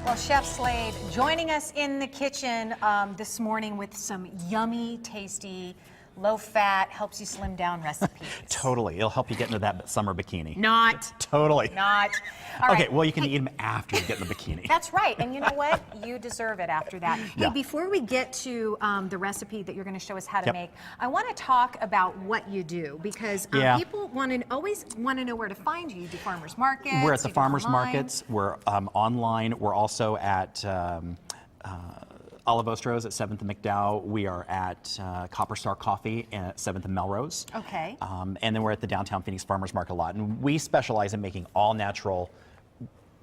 Well, Chef Slade joining us in the kitchen this morning with some yummy, tasty, low-fat, helps you slim down recipes. Totally. It'll help you get into that summer bikini. Not. Totally. Not. All okay, right. well, you can eat them after you get in the bikini. That's right. And you know what? You deserve it after that. Yeah. Hey, before we get to the recipe that you're going to show us how to Yep. make, I want to talk about what you do because people always want to know where to find you. You do farmers markets. We're at the you do farmers online. markets. We're online. We're also at Olive Ostros at 7th and McDowell. We are at Copper Star Coffee at 7th and Melrose. Okay. And then we're at the downtown Phoenix Farmers Market a lot. And we specialize in making all natural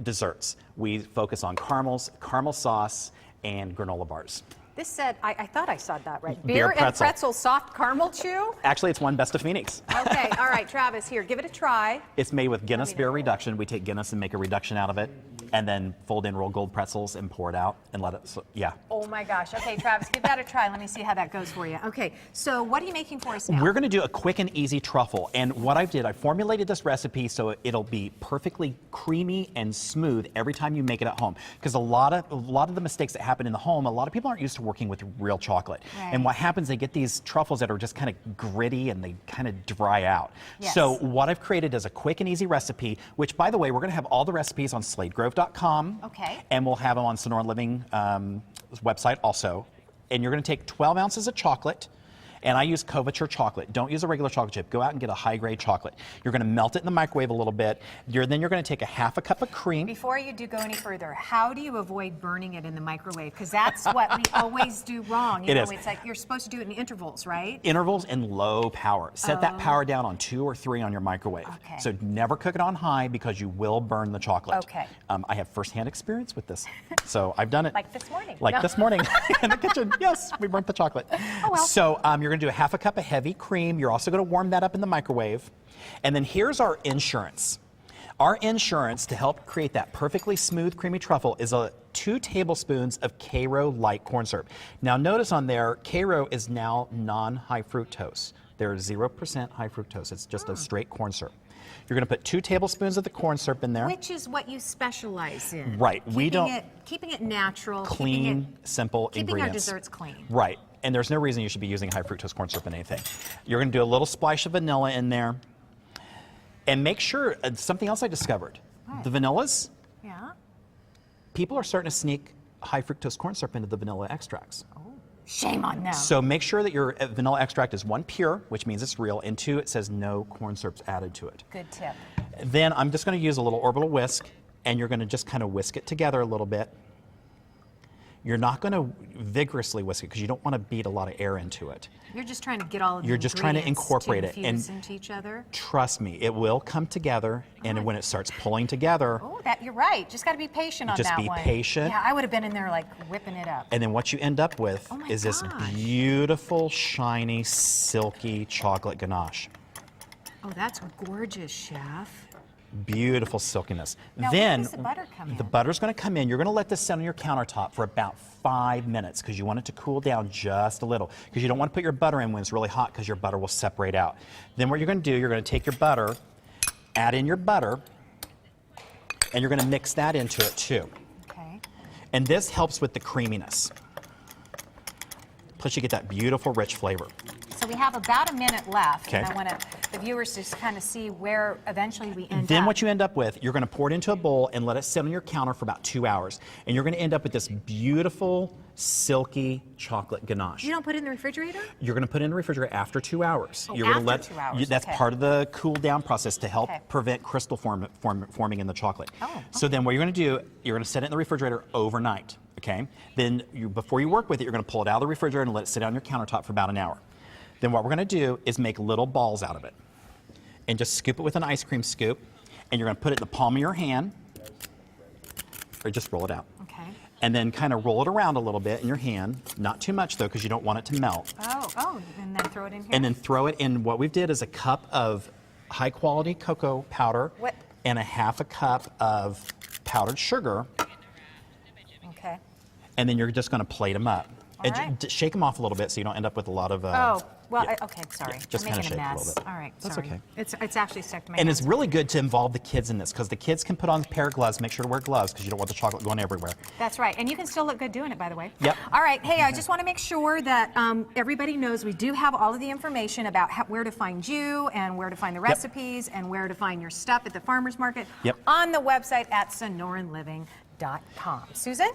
desserts. We focus on caramels, caramel sauce, and granola bars. This said, I thought I saw that right. Beer Beer and pretzel. pretzel soft caramel chew? Actually, it's one Best of Phoenix. Okay, all right, Travis, here, give it a try. It's made with Guinness beer reduction. We take Guinness and make a reduction out of it, and then fold in rolled gold pretzels and pour it out and let it, yeah. Oh my gosh. Okay, Travis, give that a try. Let me see how that goes for you. Okay, so what are you making for us now? We're gonna do a quick and easy truffle. And what I did, I formulated this recipe so it'll be perfectly creamy and smooth every time you make it at home. Because a lot of the mistakes that happen in the home, a lot of people aren't used to working with real chocolate. Right. And what happens, they get these truffles that are just kind of gritty and they kind of dry out. Yes. So what I've created is a quick and easy recipe, which by the way, we're gonna have all the recipes on sladegrove.com. Okay. And we'll have them on Sonora Living website also. And you're gonna take 12 ounces of chocolate, and I use Couverture chocolate. Don't use a regular chocolate chip. Go out and get a high-grade chocolate. You're gonna melt it in the microwave a little bit. Then you're gonna take a half a cup of cream. Before you do go any further, how do you avoid burning it in the microwave? Because that's what we always do wrong. You know, is. it's like you're supposed to do it in intervals, right? Intervals and low power. Set that power down on 2 or 3 on your microwave. Okay. So never cook it on high because you will burn the chocolate. Okay. I have firsthand experience with this. So I've done it. Like this morning. Like No. this morning in the kitchen. Yes, we burnt the chocolate. Oh, well. So you're gonna do a half a cup of heavy cream. You're also gonna warm that up in the microwave. And then here's our insurance. Our insurance to help create that perfectly smooth, creamy truffle is 2 tablespoons of Cairo light corn syrup. Now notice on there, Cairo is now non-high fructose. There's 0% high fructose. It's just a straight corn syrup. You're gonna put 2 tablespoons of the corn syrup in there. Which is what you specialize in. Right. Keeping it natural. Clean, simple keeping ingredients. our desserts clean. Right. And there's no reason you should be using high fructose corn syrup in anything. You're gonna do a little splash of vanilla in there. And make sure, something else I discovered. What? The vanillas, Yeah. people are starting to sneak high fructose corn syrup into the vanilla extracts. Shame on them. So make sure that your vanilla extract is 1, pure, which means it's real, and 2, it says no corn syrups added to it. Good tip. Then I'm just gonna use a little orbital whisk, and you're gonna just kind of whisk it together a little bit. You're not gonna vigorously whisk it because you don't wanna beat a lot of air into it. You're just trying to get all of the You're just trying to ingredients incorporate it, infuse and into each other. Trust me, it will come together, and when it starts pulling together, Oh, you're right. Just got to be patient on Just that be one. patient. Yeah, I would have been in there like whipping it up. and then what you end up with Oh my is this gosh. beautiful, shiny, silky chocolate ganache. Oh, that's gorgeous, Chef. Beautiful silkiness. Now, then when does the butter come in? The butter's going to come in. You're going to let this sit on your countertop for about 5 minutes because you want it to cool down just a little. Because you don't want to put your butter in when it's really hot because your butter will separate out. Then what you're going to do, you're going to take your butter, add in your butter, and you're going to mix that into it too. Okay. And this helps with the creaminess. Plus you get that beautiful, rich flavor. So we have about a minute left, Okay. and I want the viewers to just kind of see where eventually we end Then up. what you end up with, you're going to pour it into a bowl and let it sit on your counter for about 2 hours. And you're going to end up with this beautiful, silky chocolate ganache. You don't put it in the refrigerator? You're going to put it in the refrigerator after 2 hours. Oh, You're going to after 2 hours, that's okay. part of the cool down process to help Okay. prevent crystal forming in the chocolate. Oh, So then what you're going to do, you're going to set it in the refrigerator overnight. Okay. Then before you work with it, you're going to pull it out of the refrigerator and let it sit on your countertop for about an hour. Then what we're going to do is make little balls out of it. And just scoop it with an ice cream scoop. And you're going to put it in the palm of your hand. Or just roll it out. Okay. And then kind of roll it around a little bit in your hand. Not too much, though, because you don't want it to melt. Oh, and then throw it in here? And then throw it in. What we did is a cup of high-quality cocoa powder What? and a half a cup of powdered sugar. Okay. And then you're just going to plate them up. All And right. shake them off a little bit so you don't end up with a lot of Oh, Well, Yeah. okay, sorry. Yeah, just I'm kinda making a shake it a mess. little bit. All right, That's sorry. okay. It's actually stuck to my And hands. it's really good to involve the kids in this because the kids can put on a pair of gloves. Make sure to wear gloves because you don't want the chocolate going everywhere. That's right. And you can still look good doing it, by the way. Yep. All right. Hey, I just want to make sure that everybody knows we do have all of the information about where to find you and where to find the recipes and where to find your stuff at the farmer's market Yep. on the website at sonoranliving.com. Susan?